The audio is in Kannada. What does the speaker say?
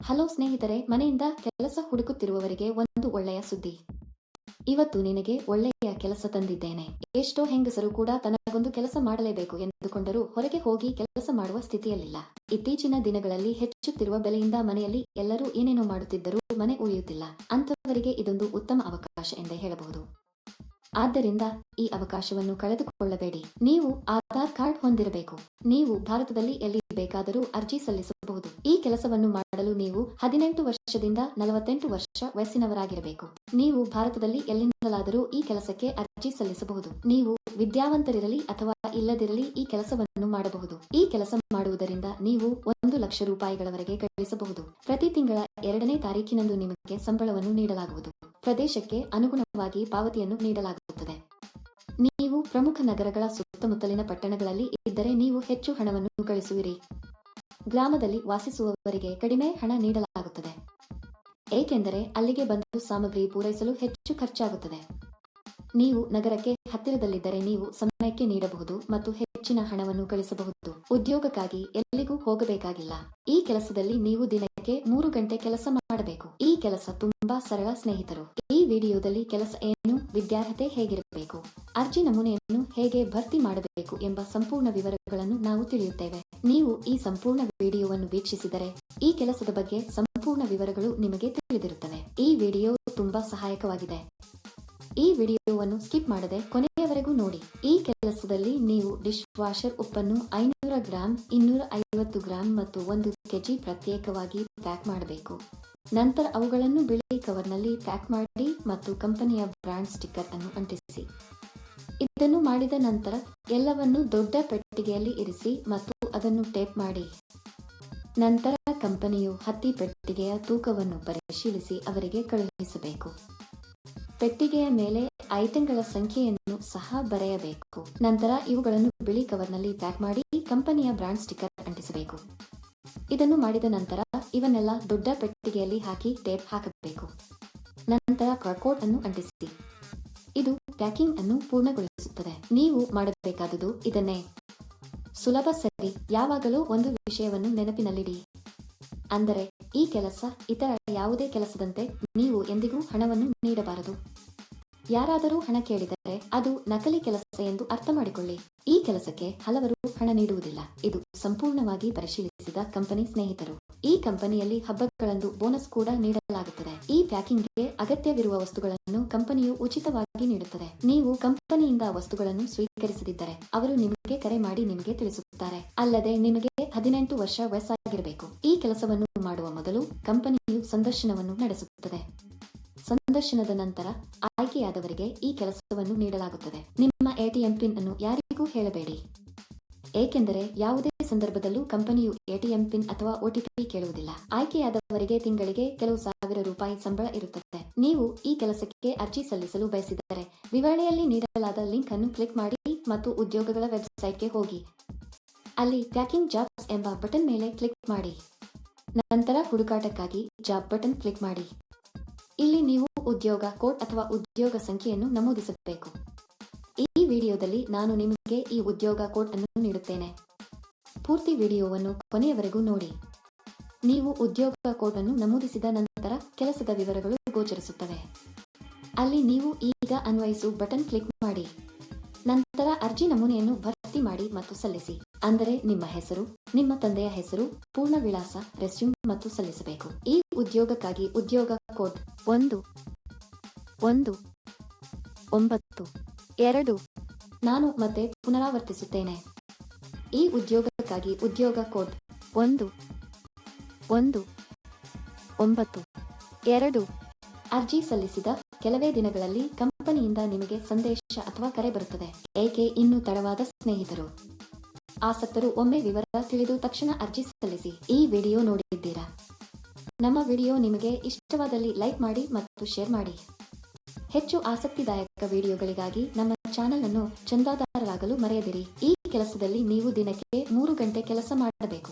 ಹಲೋ ಸ್ನೇಹಿತರೆ, ಮನೆಯಿಂದ ಕೆಲಸ ಹುಡುಕುತ್ತಿರುವವರಿಗೆ ಒಂದು ಒಳ್ಳೆಯ ಸುದ್ದಿ. ಇವತ್ತು ನಿನಗೆ ಒಳ್ಳೆಯ ಕೆಲಸ ತಂದಿದ್ದೇನೆ. ಎಷ್ಟೋ ಹೆಂಗಸರು ಕೂಡ ತನಗೊಂದು ಕೆಲಸ ಮಾಡಲೇಬೇಕು ಎಂದುಕೊಂಡರೂ ಹೊರಗೆ ಹೋಗಿ ಕೆಲಸ ಮಾಡುವ ಸ್ಥಿತಿಯಲ್ಲಿಲ್ಲ. ಇತ್ತೀಚಿನ ದಿನಗಳಲ್ಲಿ ಹೆಚ್ಚುತ್ತಿರುವ ಬೆಲೆಯಿಂದ ಮನೆಯಲ್ಲಿ ಎಲ್ಲರೂ ಏನೇನೋ ಮಾಡುತ್ತಿದ್ದರೂ ಮನೆ ಉಳಿಯುತ್ತಿಲ್ಲ. ಅಂಥವರಿಗೆ ಇದೊಂದು ಉತ್ತಮ ಅವಕಾಶ ಎಂದೇ ಹೇಳಬಹುದು. ಆದ್ದರಿಂದ ಈ ಅವಕಾಶವನ್ನು ಕಳೆದುಕೊಳ್ಳಬೇಡಿ. ನೀವು ಆಧಾರ್ ಕಾರ್ಡ್ ಹೊಂದಿರಬೇಕು. ನೀವು ಭಾರತದಲ್ಲಿ ಎಲ್ಲಿ ಬೇಕಾದರೂ ಅರ್ಜಿ ಸಲ್ಲಿಸಬಹುದು. ಈ ಕೆಲಸವನ್ನು ಮಾಡಲು ನೀವು 18 ವರ್ಷದಿಂದ 48 ವರ್ಷ ವಯಸ್ಸಿನವರಾಗಿರಬೇಕು. ನೀವು ಭಾರತದಲ್ಲಿ ಎಲ್ಲಿಂದಲಾದರೂ ಈ ಕೆಲಸಕ್ಕೆ ಅರ್ಜಿ ಸಲ್ಲಿಸಬಹುದು. ನೀವು ವಿದ್ಯಾವಂತರಿರಲಿ ಅಥವಾ ಇಲ್ಲದಿರಲಿ ಈ ಕೆಲಸವನ್ನು ಮಾಡಬಹುದು. ಈ ಕೆಲಸ ಮಾಡುವುದರಿಂದ ನೀವು 1 ಲಕ್ಷ ರೂಪಾಯಿಗಳವರೆಗೆ ಗಳಿಸಬಹುದು. ಪ್ರತಿ ತಿಂಗಳ 2ನೇ ತಾರೀಖಿನಂದು ನಿಮಗೆ ಸಂಬಳವನ್ನು ನೀಡಲಾಗುವುದು. ಪ್ರದೇಶಕ್ಕೆ ಅನುಗುಣವಾಗಿ ಪಾವತಿಯನ್ನು ನೀಡಲಾಗುತ್ತದೆ. ನೀವು ಪ್ರಮುಖ ನಗರಗಳ ಸುತ್ತಮುತ್ತಲಿನ ಪಟ್ಟಣಗಳಲ್ಲಿ ಇದ್ದರೆ ನೀವು ಹೆಚ್ಚು ಹಣವನ್ನು ಗಳಿಸುವಿರಿ. ಗ್ರಾಮದಲ್ಲಿ ವಾಸಿಸುವವರಿಗೆ ಕಡಿಮೆ ಹಣ ನೀಡಲಾಗುತ್ತದೆ, ಏಕೆಂದರೆ ಅಲ್ಲಿಗೆ ಬಂದು ಸಾಮಗ್ರಿ ಪೂರೈಸಲು ಹೆಚ್ಚು ಖರ್ಚಾಗುತ್ತದೆ. ನೀವು ನಗರಕ್ಕೆ ಹತ್ತಿರದಲ್ಲಿದ್ದರೆ ನೀವು ಸಮಯಕ್ಕೆ ನೀಡಬಹುದು ಮತ್ತು ಹೆಚ್ಚಿನ ಹಣವನ್ನು ಗಳಿಸಬಹುದು. ಉದ್ಯೋಗಕ್ಕಾಗಿ ಎಲ್ಲಿಗೂ ಹೋಗಬೇಕಾಗಿಲ್ಲ. ಈ ಕೆಲಸದಲ್ಲಿ ನೀವು ದಿನಕ್ಕೆ 3 ಗಂಟೆ ಕೆಲಸ ಮಾಡಬೇಕು. ಈ ಕೆಲಸ ತುಂಬಾ ಸರಳ ಸ್ನೇಹಿತರು. ಈ ವಿಡಿಯೋದಲ್ಲಿ ಕೆಲಸ ಏನು, ವಿದ್ಯಾರ್ಹತೆ ಹೇಗಿರಬೇಕು, ಅರ್ಜಿ ನಮೂನೆಯನ್ನು ಹೇಗೆ ಭರ್ತಿ ಮಾಡಬೇಕು ಎಂಬ ಸಂಪೂರ್ಣ ವಿವರಗಳನ್ನು ನಾವು ತಿಳಿಯುತ್ತೇವೆ. ನೀವು ಈ ಸಂಪೂರ್ಣ ವಿಡಿಯೋವನ್ನು ವೀಕ್ಷಿಸಿದರೆ ಈ ಕೆಲಸದ ಬಗ್ಗೆ ಸಂಪೂರ್ಣ ವಿವರಗಳು ನಿಮಗೆ ತಿಳಿದಿರುತ್ತವೆ. ಈ ವಿಡಿಯೋ ತುಂಬಾ ಸಹಾಯಕವಾಗಿದೆ. ಈ ವಿಡಿಯೋವನ್ನು ಸ್ಕಿಪ್ ಮಾಡದೆ ಕೊನೆಯವರೆಗೂ ನೋಡಿ. ಈ ಕೆಲಸದಲ್ಲಿ ನೀವು ಡಿಶ್ ವಾಷರ್ ಉಪ್ಪನ್ನು 500 ಗ್ರಾಂ, 250 ಗ್ರಾಂ ಮತ್ತು 1 ಕೆಜಿ ಪ್ರತ್ಯೇಕವಾಗಿ ಪ್ಯಾಕ್ ಮಾಡಬೇಕು. ನಂತರ ಅವುಗಳನ್ನು ಬಿಳಿ ಕವರ್ನಲ್ಲಿ ಪ್ಯಾಕ್ ಮಾಡಿ ಮತ್ತು ಕಂಪನಿಯ ಬ್ರಾಂಡ್ ಸ್ಟಿಕ್ಕರ್ ಅನ್ನು ಅಂಟಿಸಿ. ಇದನ್ನು ಮಾಡಿದ ನಂತರ ಎಲ್ಲವನ್ನು ದೊಡ್ಡ ಪೆಟ್ಟಿಗೆಯಲ್ಲಿ ಇರಿಸಿ ಮತ್ತು ಅದನ್ನು ಟೇಪ್ ಮಾಡಿ. ನಂತರ ಕಂಪನಿಯು ಹತ್ತಿ ಪೆಟ್ಟಿಗೆಯ ತೂಕವನ್ನು ಪರಿಶೀಲಿಸಿ ಅವರಿಗೆ ಕಳುಹಿಸಬೇಕು. ಪೆಟ್ಟಿಗೆಯ ಮೇಲೆ ಐಟಂಗಳ ಸಂಖ್ಯೆಯನ್ನು ಸಹ ಬರೆಯಬೇಕು. ನಂತರ ಇವುಗಳನ್ನು ಬಿಳಿ ಕವರ್ನಲ್ಲಿ ಪ್ಯಾಕ್ ಮಾಡಿ ಕಂಪನಿಯ ಬ್ರಾಂಡ್ ಸ್ಟಿಕ್ಕರ್ ಅಂಟಿಸಬೇಕು. ಇದನ್ನು ಮಾಡಿದ ನಂತರ ಇವನ್ನೆಲ್ಲ ದೊಡ್ಡ ಪೆಟ್ಟಿಗೆಯಲ್ಲಿ ಹಾಕಿ ಟೇಪ್ ಹಾಕಬೇಕು. ನಂತರ ಬಾರ್ಕೋಡ್ ಅನ್ನು ಅಂಟಿಸಿ. ಇದು ಪ್ಯಾಕಿಂಗ್ ಅನ್ನು ಪೂರ್ಣಗೊಳಿಸುತ್ತದೆ. ನೀವು ಮಾಡಬೇಕಾದುದು ಇದನ್ನೇ. ಸುಲಭ ಸರಿ. ಯಾವಾಗಲೂ ಒಂದು ವಿಷಯವನ್ನು ನೆನಪಿನಲ್ಲಿಡಿ. ಅಂದರೆ ಈ ಕೆಲಸ ಇತರ ಯಾವುದೇ ಕೆಲಸದಂತೆ ನೀವು ಎಂದಿಗೂ ಹಣವನ್ನು ನೀಡಬಾರದು. ಯಾರಾದರೂ ಹಣ ಕೇಳಿದರೆ ಅದು ನಕಲಿ ಕೆಲಸ ಎಂದು ಅರ್ಥ ಮಾಡಿಕೊಳ್ಳಿ. ಈ ಕೆಲಸಕ್ಕೆ ಹಲವರು ಹಣ ನೀಡುವುದಿಲ್ಲ. ಇದು ಸಂಪೂರ್ಣವಾಗಿ ಪರಿಶೀಲಿಸಿದ ಕಂಪನಿ ಸ್ನೇಹಿತರು. ಈ ಕಂಪನಿಯಲ್ಲಿ ಹಬ್ಬಗಳಂದು ಬೋನಸ್ ಕೂಡ ನೀಡಲಾಗುತ್ತದೆ. ಈ ಪ್ಯಾಕಿಂಗ್ಗೆ ಅಗತ್ಯವಿರುವ ವಸ್ತುಗಳನ್ನು ಕಂಪನಿಯು ಉಚಿತವಾಗಿ ನೀಡುತ್ತದೆ. ನೀವು ಕಂಪನಿಯಿಂದ ವಸ್ತುಗಳನ್ನು ಸ್ವೀಕರಿಸದಿದ್ದರೆ ಅವರು ನಿಮಗೆ ಕರೆ ಮಾಡಿ ನಿಮಗೆ ತಿಳಿಸುತ್ತಾರೆ. ಅಲ್ಲದೆ ನಿಮಗೆ 18 ವರ್ಷ ವಯಸ್ಸಾಗಿರಬೇಕು. ಈ ಕೆಲಸವನ್ನು ಮಾಡುವ ಮೊದಲು ಕಂಪನಿಯು ಸಂದರ್ಶನವನ್ನು ನಡೆಸುತ್ತದೆ. ಸಂದರ್ಶನದ ನಂತರ ಆಯ್ಕೆಯಾದವರಿಗೆ ಈ ಕೆಲಸವನ್ನು ನೀಡಲಾಗುತ್ತದೆ. ನಿಮ್ಮ ATM ಪಿನ್ ಅನ್ನು ಯಾರಿಗೂ ಹೇಳಬೇಡಿ, ಏಕೆಂದರೆ ಯಾವುದೇ ಸಂದರ್ಭದಲ್ಲೂ ಕಂಪನಿಯು ATM ಪಿನ್ ಅಥವಾ OTP ಕೇಳುವುದಿಲ್ಲ. ಆಯ್ಕೆಯಾದವರಿಗೆ ತಿಂಗಳಿಗೆ ಕೆಲವು ಸಾವಿರ ರೂಪಾಯಿ ಸಂಬಳ ಇರುತ್ತದೆ. ನೀವು ಈ ಕೆಲಸಕ್ಕೆ ಅರ್ಜಿ ಸಲ್ಲಿಸಲು ಬಯಸಿದರೆ ವಿವರಣೆಯಲ್ಲಿ ನೀಡಲಾದ ಲಿಂಕ್ ಅನ್ನು ಕ್ಲಿಕ್ ಮಾಡಿ ಮತ್ತು ಉದ್ಯೋಗಗಳ ವೆಬ್ಸೈಟ್ಗೆ ಹೋಗಿ. ಅಲ್ಲಿ ಪ್ಯಾಕಿಂಗ್ ಜಾಬ್ಸ್ ಎಂಬ ಬಟನ್ ಮೇಲೆ ಕ್ಲಿಕ್ ಮಾಡಿ. ನಂತರ ಹುಡುಕಾಟಕ್ಕಾಗಿ ಜಾಬ್ ಬಟನ್ ಕ್ಲಿಕ್ ಮಾಡಿ. ಇಲ್ಲಿ ನೀವು ಉದ್ಯೋಗ ಕೋಡ್ ಅಥವಾ ಉದ್ಯೋಗ ಸಂಖ್ಯೆಯನ್ನು ನಮೂದಿಸಬೇಕು. ಈ ವಿಡಿಯೋದಲ್ಲಿ ನಾನು ನಿಮಗೆ ಈ ಉದ್ಯೋಗ ಕೋಡ್ ಅನ್ನು ನೀಡುತ್ತೇನೆ. ಪೂರ್ತಿ ವಿಡಿಯೋವನ್ನು ಕೊನೆಯವರೆಗೂ ನೋಡಿ. ನೀವು ಉದ್ಯೋಗ ಕೋಡ್ ಅನ್ನು ನಮೂದಿಸಿದ ನಂತರ ಕೆಲಸದ ವಿವರಗಳು ಗೋಚರಿಸುತ್ತವೆ. ಅಲ್ಲಿ ನೀವು ಈಗ ಅನ್ವಯಿಸು ಬಟನ್ ಕ್ಲಿಕ್ ಮಾಡಿ. ನಂತರ ಅರ್ಜಿ ನಮೂನೆಯನ್ನು ಭರ್ತಿ ಮಾಡಿ ಮತ್ತು ಸಲ್ಲಿಸಿ. ಅಂದರೆ ನಿಮ್ಮ ಹೆಸರು, ನಿಮ್ಮ ತಂದೆಯ ಹೆಸರು, ಪೂರ್ಣ ವಿಳಾಸ, ರೆಸ್ಯೂಮ್ ಮತ್ತು ಸಲ್ಲಿಸಬೇಕು. ಈ ಉದ್ಯೋಗಕ್ಕಾಗಿ ಉದ್ಯೋಗ ಕೋಡ್ 1192. ನಾನು ಮತ್ತೆ ಪುನರಾವರ್ತಿಸುತ್ತೇನೆ. ಈ ಉದ್ಯೋಗಕ್ಕಾಗಿ ಉದ್ಯೋಗ ಕೋಡ್ 1192. ಅರ್ಜಿ ಸಲ್ಲಿಸಿದ ಕೆಲವೇ ದಿನಗಳಲ್ಲಿ ಕಂಪನಿಯಿಂದ ನಿಮಗೆ ಸಂದೇಶ ಅಥವಾ ಕರೆ ಬರುತ್ತದೆ. ಏಕೆ ಇನ್ನೂ ತಡವಾದ ಸ್ನೇಹಿತರು? ಆಸಕ್ತರು ಒಮ್ಮೆ ವಿವರ ತಿಳಿದು ತಕ್ಷಣ ಅರ್ಜಿ ಸಲ್ಲಿಸಿ. ಈ ವಿಡಿಯೋ ನೋಡಿದ್ದೀರಾ? ನಮ್ಮ ವಿಡಿಯೋ ನಿಮಗೆ ಇಷ್ಟವಾದಲ್ಲಿ ಲೈಕ್ ಮಾಡಿ ಮತ್ತು ಶೇರ್ ಮಾಡಿ. ಹೆಚ್ಚು ಆಸಕ್ತಿದಾಯಕ ವಿಡಿಯೋಗಳಿಗಾಗಿ ನಮ್ಮ ಚಾನೆಲ್ ಅನ್ನು ಚಂದಾದಾರರಾಗಲು ಮರೆಯದಿರಿ. ಈ ಕೆಲಸದಲ್ಲಿ ನೀವು ದಿನಕ್ಕೆ 3 ಗಂಟೆ ಕೆಲಸ ಮಾಡಬೇಕು.